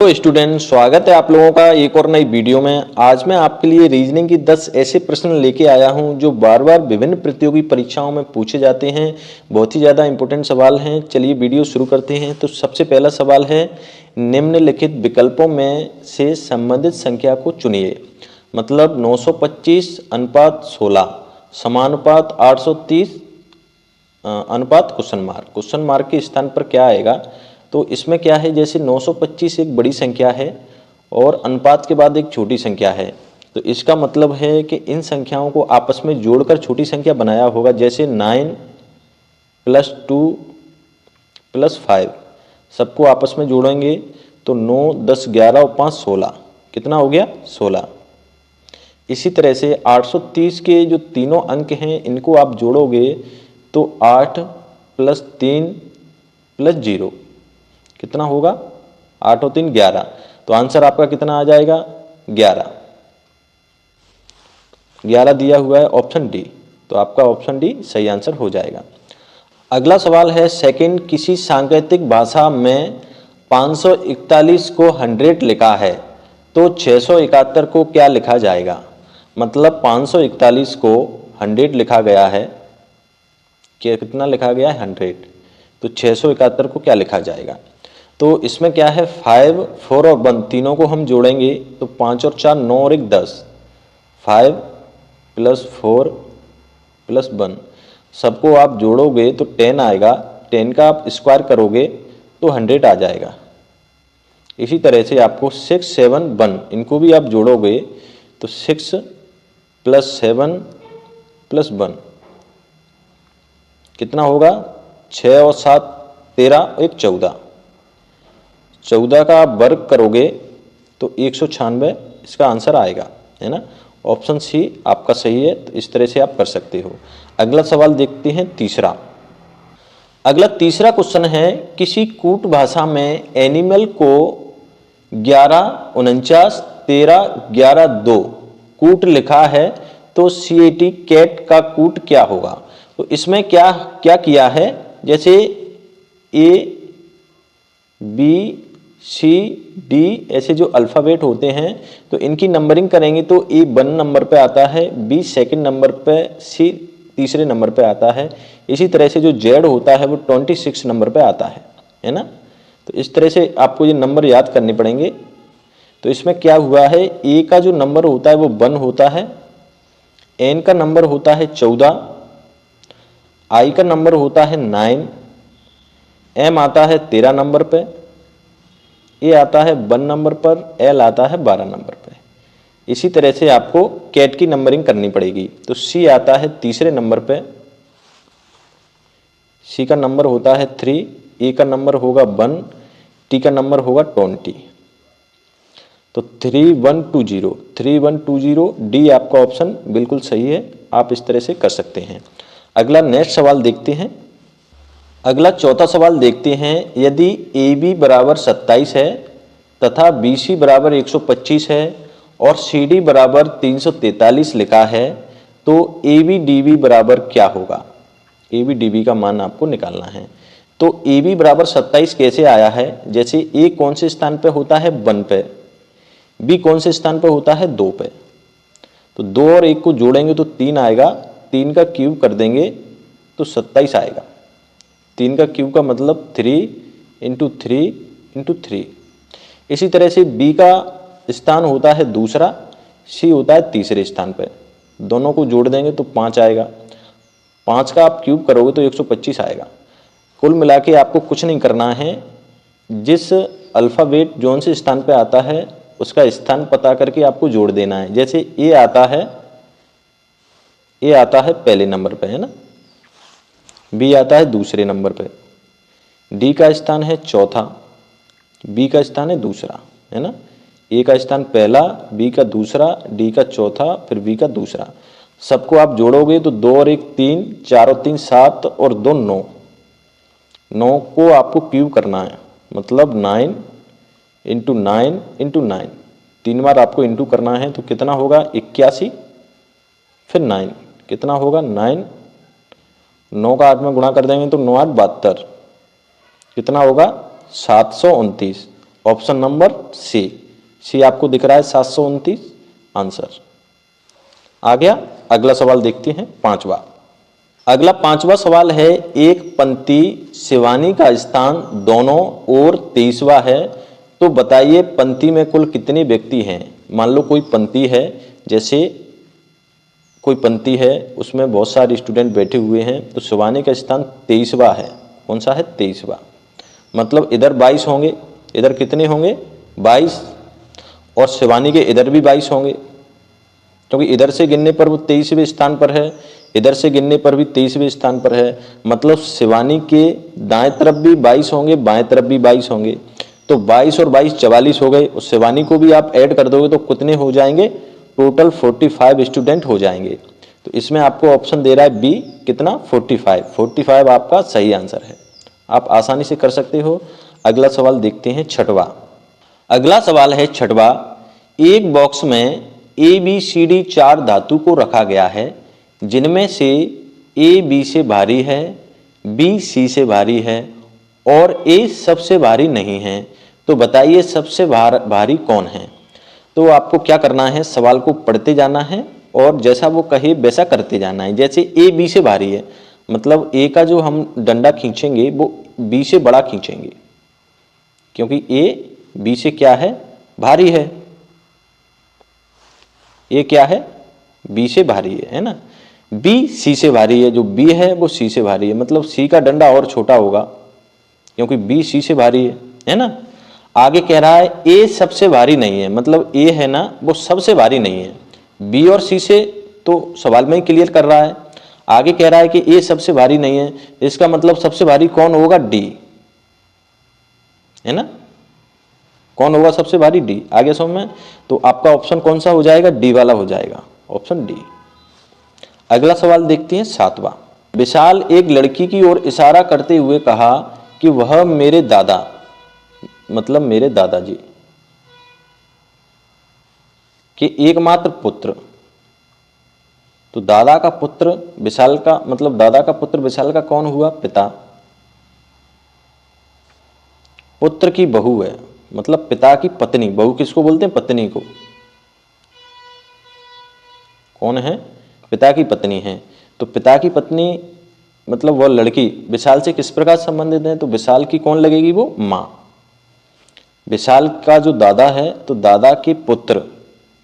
तो स्टूडेंट, स्वागत है आप लोगों का एक और नई वीडियो में। आज मैं आपके लिए रीजनिंग की 10 ऐसे प्रश्न लेके आया हूं जो बार बार विभिन्न प्रतियोगी परीक्षाओं में पूछे जाते हैं। बहुत ही ज़्यादा इंपॉर्टेंट सवाल हैं। चलिए वीडियो शुरू करते हैं। तो सबसे पहला सवाल है, निम्नलिखित विकल्पों में से संबंधित संख्या को चुनिए। मतलब 925 अनुपात 16 समानुपात 830 अनुपात क्वेश्चन मार्क के स्थान पर क्या आएगा। तो इसमें क्या है, जैसे 925 एक बड़ी संख्या है और अनुपात के बाद एक छोटी संख्या है, तो इसका मतलब है कि इन संख्याओं को आपस में जोड़कर छोटी संख्या बनाया होगा। जैसे 9 + 2 + 5 सबको आपस में जोड़ेंगे तो 9, 10, 11 और 5 16, कितना हो गया 16। इसी तरह से 830 के जो तीनों अंक हैं इनको आप जोड़ोगे तो 8 + 3 + 0 कितना होगा, 8 और 3 11। तो आंसर आपका कितना आ जाएगा, 11। 11 दिया हुआ है ऑप्शन डी, तो आपका ऑप्शन डी सही आंसर हो जाएगा। अगला सवाल है, सेकंड किसी सांकेतिक भाषा में 541 को 100 लिखा है तो 671 को क्या लिखा जाएगा। मतलब 541 को 100 लिखा गया है, क्या कितना लिखा गया है 100, तो 671 को क्या लिखा जाएगा। तो इसमें क्या है, 5, 4 और 1 तीनों को हम जोड़ेंगे तो 5 और 4 9 और 1 10, 5 + 4 + 1 सबको आप जोड़ोगे तो 10 आएगा। 10 का आप स्क्वायर करोगे तो 100 आ जाएगा। इसी तरह से आपको 6, 7, 1 इनको भी आप जोड़ोगे तो 6 + 7 + 1 कितना होगा, 6 और 7 13 और 1 14, 14 का आप वर्ग करोगे तो 196 इसका आंसर आएगा, है ना। ऑप्शन सी आपका सही है। तो इस तरह से आप कर सकते हो। अगला सवाल देखते हैं तीसरा। अगला तीसरा क्वेश्चन है, किसी कूट भाषा में एनिमल को 11 49 13 11 2 कूट लिखा है तो CAT कैट का कूट क्या होगा। तो इसमें क्या क्या किया है, जैसे A B C D ऐसे जो अल्फ़ाबेट होते हैं तो इनकी नंबरिंग करेंगे तो A 1 नंबर पे आता है, B सेकंड नंबर पे, C तीसरे नंबर पे आता है। इसी तरह से जो Z होता है वो 26 नंबर पे आता है ना। तो इस तरह से आपको ये नंबर याद करने पड़ेंगे। तो इसमें क्या हुआ है, A का जो नंबर होता है वो 1 होता है, N का नंबर होता है 14, I का नंबर होता है 9, M आता है 13 नंबर पे, A आता है 1 नंबर पर, L आता है 12 नंबर पे। इसी तरह से आपको कैट की नंबरिंग करनी पड़ेगी। तो C आता है तीसरे नंबर पे, C का नंबर होता है 3, A का नंबर होगा 1, T का नंबर होगा 20। तो 3120 3120 डी आपका ऑप्शन बिल्कुल सही है। आप इस तरह से कर सकते हैं। अगला नेक्स्ट सवाल देखते हैं। अगला चौथा सवाल देखते हैं, यदि AB बराबर 27 है तथा BC बराबर 125 है और CD बराबर 343 लिखा है तो AB DB बराबर क्या होगा। AB DB का मान आपको निकालना है। तो AB बराबर 27 कैसे आया है, जैसे A कौन से स्थान पे होता है 1 पे, B कौन से स्थान पे होता है 2 पे। तो 2 और 1 को जोड़ेंगे तो 3 आएगा, 3 का क्यूब कर देंगे तो 27 आएगा। 3 का क्यूब का मतलब 3 × 3 × 3। इसी तरह से B का स्थान होता है दूसरा, C होता है तीसरे स्थान पे, दोनों को जोड़ देंगे तो 5 आएगा। 5 का आप क्यूब करोगे तो 125 आएगा। कुल मिला के आपको कुछ नहीं करना है, जिस अल्फ़ाबेट जोन से स्थान पे आता है उसका स्थान पता करके आपको जोड़ देना है। जैसे A आता है पहले नंबर पे, है ना, B आता है दूसरे नंबर पे, D का स्थान है चौथा, B का स्थान है दूसरा, है ना। A का स्थान पहला, B का दूसरा, D का चौथा, फिर B का दूसरा। सबको आप जोड़ोगे तो 2 और 1 3, 4 और 3 7 और 2 9। 9 को आपको क्यूब करना है, मतलब 9 × 9 × 9, 3 बार आपको इंटू करना है तो कितना होगा 81, फिर 9 कितना होगा 9, 9 का 8 में गुणा कर देंगे तो 9 8 72, कितना होगा 729। ऑप्शन नंबर सी आपको दिख रहा है 729 आंसर आ गया। अगला सवाल देखते हैं पांचवा। अगला पांचवा सवाल है, एक पंक्ति शिवानी का स्थान दोनों ओर 23वां है, तो बताइए पंक्ति में कुल कितने व्यक्ति हैं। मान लो कोई पंक्ति है, जैसे कोई पंक्ति है उसमें बहुत सारे स्टूडेंट बैठे हुए हैं, तो शिवानी का स्थान 23वां है। कौन सा है? 23वां। मतलब इधर 22 होंगे, इधर कितने होंगे? 22, और शिवानी के इधर भी 22 होंगे, क्योंकि इधर से गिनने पर वो 23वें स्थान पर है, इधर से गिनने पर भी 23वें स्थान पर है। मतलब शिवानी के दाएं तरफ भी 22 होंगे, बाएं तरफ भी 22 होंगे, तो 22 और 22 44 हो गए। और शिवानी को भी आप ऐड कर दोगे तो कितने हो जाएंगे? टोटल 45 स्टूडेंट हो जाएंगे। तो इसमें आपको ऑप्शन दे रहा है बी, कितना? 45 आपका सही आंसर है। आप आसानी से कर सकते हो। अगला सवाल देखते हैं छठवा। अगला सवाल है छठवा, एक बॉक्स में ABCD 4 धातु को रखा गया है, जिनमें से A B से भारी है, B C से भारी है और A सबसे भारी नहीं है, तो बताइए सबसे भारी कौन है। तो आपको क्या करना है, सवाल को पढ़ते जाना है और जैसा वो कहे वैसा करते जाना है। जैसे A B से भारी है, मतलब A का जो हम डंडा खींचेंगे वो B से बड़ा खींचेंगे, क्योंकि A B से क्या है? भारी है। ये क्या है? B से भारी है ना। B C से भारी है, जो B है वो C से भारी है, मतलब C का डंडा और छोटा होगा, क्योंकि B C से भारी है ना। आगे कह रहा है A सबसे भारी नहीं है, मतलब A है ना वो सबसे भारी नहीं है। B और C से तो सवाल में ही क्लियर कर रहा है। आगे कह रहा है कि A सबसे भारी नहीं है, इसका मतलब सबसे भारी कौन होगा? D, है ना। कौन होगा सबसे भारी? डी। आगे समझ में? तो आपका ऑप्शन कौन सा हो जाएगा? डी वाला हो जाएगा, ऑप्शन डी। अगला सवाल देखते हैं सातवां। विशाल एक लड़की की ओर इशारा करते हुए कहा कि वह मेरे दादा, मतलब मेरे दादाजी के एकमात्र पुत्र। तो दादा का पुत्र विशाल का, मतलब दादा का पुत्र विशाल का कौन हुआ? पिता। पुत्र की बहू है, मतलब पिता की पत्नी। बहू किसको बोलते हैं? पत्नी को। कौन है? पिता की पत्नी है। तो पिता की पत्नी मतलब वह लड़की विशाल से किस प्रकार संबंधित है? तो विशाल की कौन लगेगी? वो माँ। विशाल का जो दादा है तो दादा के पुत्र,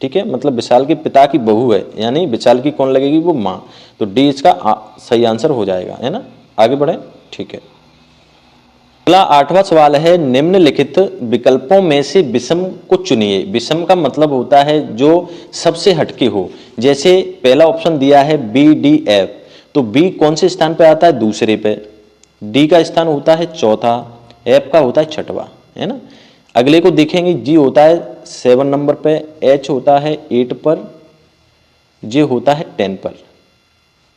ठीक है, मतलब विशाल के पिता की बहू है, यानी विशाल की कौन लगेगी? वो माँ। तो डी इसका सही आंसर हो जाएगा, है ना। आगे बढ़े, ठीक है। अगला आठवां सवाल है, निम्नलिखित विकल्पों में से विषम को चुनिए। विषम का मतलब होता है जो सबसे हटके हो। जैसे पहला ऑप्शन दिया है BDF, तो B कौन से स्थान पे आता है? दूसरे पे। D का स्थान होता है चौथा, F का होता है छठवां, है ना। अगले को देखेंगे, G होता है 7 नंबर पे, H होता है 8 पर, J होता है 10 पर,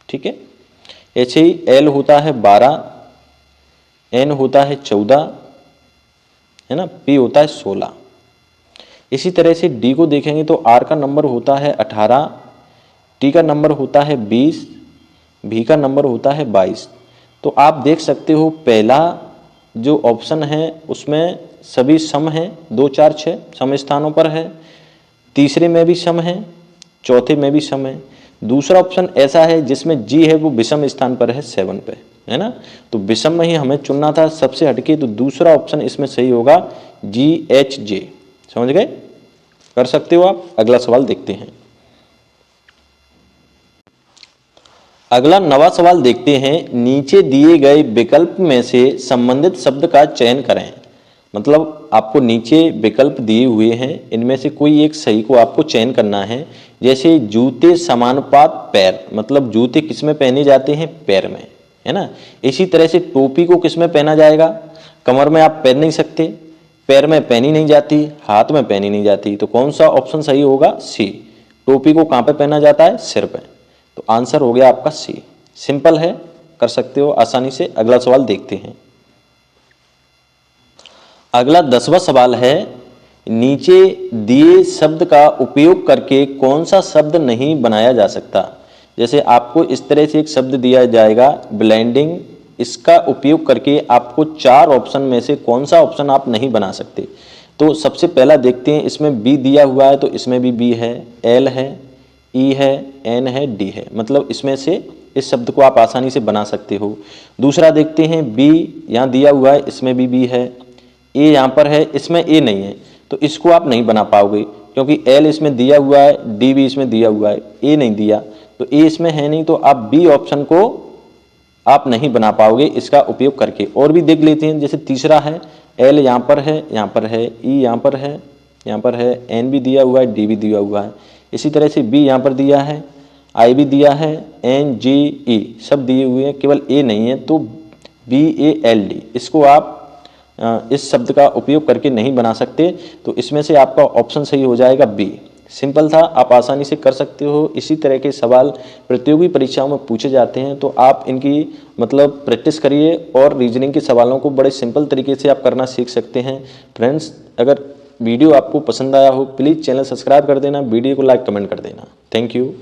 ठीक है। L होता है 12, N होता है 14, है ना। P होता है 16। इसी तरह से D को देखेंगे तो R का नंबर होता है 18, T का नंबर होता है 20, V का नंबर होता है 22। तो आप देख सकते हो पहला जो ऑप्शन है उसमें सभी सम हैं, 2 4 6 सम स्थानों पर है। तीसरे में भी सम है, चौथे में भी सम है। दूसरा ऑप्शन ऐसा है जिसमें G है वो विषम स्थान पर है 7 पे, है ना। तो विषम में ही हमें चुनना था सबसे हटके, तो दूसरा ऑप्शन इसमें सही होगा GHJ। समझ गए? कर सकते हो आप। अगला सवाल देखते हैं। अगला 9वां सवाल देखते हैं, नीचे दिए गए विकल्प में से संबंधित शब्द का चयन करें। मतलब आपको नीचे विकल्प दिए हुए हैं, इनमें से कोई एक सही को आपको चयन करना है। जैसे जूते समानुपात पैर, मतलब जूते किस में पहने जाते हैं? पैर में, है ना। इसी तरह से टोपी को किस में पहना जाएगा? कमर में आप पहन नहीं सकते, पैर में पहनी नहीं जाती, हाथ में पहनी नहीं जाती। तो कौन सा ऑप्शन सही होगा? सी। टोपी को कहाँ पे पहना जाता है? सिर पे। तो आंसर हो गया आपका सी। सिंपल है, कर सकते हो आसानी से। अगला सवाल देखते हैं। अगला 10वां सवाल है, नीचे दिए शब्द का उपयोग करके कौन सा शब्द नहीं बनाया जा सकता। जैसे आपको इस तरह से एक शब्द दिया जाएगा ब्लेंडिंग, इसका उपयोग करके आपको 4 ऑप्शन में से कौन सा ऑप्शन आप नहीं बना सकते। तो सबसे पहला देखते हैं, इसमें बी दिया हुआ है तो इसमें भी बी है, एल है, ई है, एन है, डी है, मतलब इसमें से इस शब्द को आप आसानी से बना सकते हो। दूसरा देखते हैं, बी यहाँ दिया हुआ है, इसमें भी बी है, ए यहाँ पर है, इसमें ए नहीं है, तो इसको आप नहीं बना पाओगे क्योंकि एल इसमें दिया हुआ है, डी भी इसमें दिया हुआ है, ए नहीं दिया, तो ए इसमें है नहीं, तो आप बी ऑप्शन को आप नहीं बना पाओगे इसका उपयोग करके। और भी देख लेते हैं, जैसे तीसरा है, एल यहाँ पर है, यहाँ पर है, ई यहाँ पर है, यहाँ पर है, एन भी दिया हुआ है, डी भी दिया हुआ है, इसी तरह से बी यहाँ पर दिया है, आई भी दिया है, एन जी ई सब दिए हुए हैं, केवल ए नहीं है, तो बी ए एल डी इसको आप इस शब्द का उपयोग करके नहीं बना सकते, तो इसमें से आपका ऑप्शन सही हो जाएगा बी। सिंपल था, आप आसानी से कर सकते हो। इसी तरह के सवाल प्रतियोगी परीक्षाओं में पूछे जाते हैं, तो आप इनकी मतलब प्रैक्टिस करिए और रीजनिंग के सवालों को बड़े सिंपल तरीके से आप करना सीख सकते हैं। फ्रेंड्स, अगर वीडियो आपको पसंद आया हो प्लीज़ चैनल सब्सक्राइब कर देना, वीडियो को लाइक कमेंट कर देना। Thank you.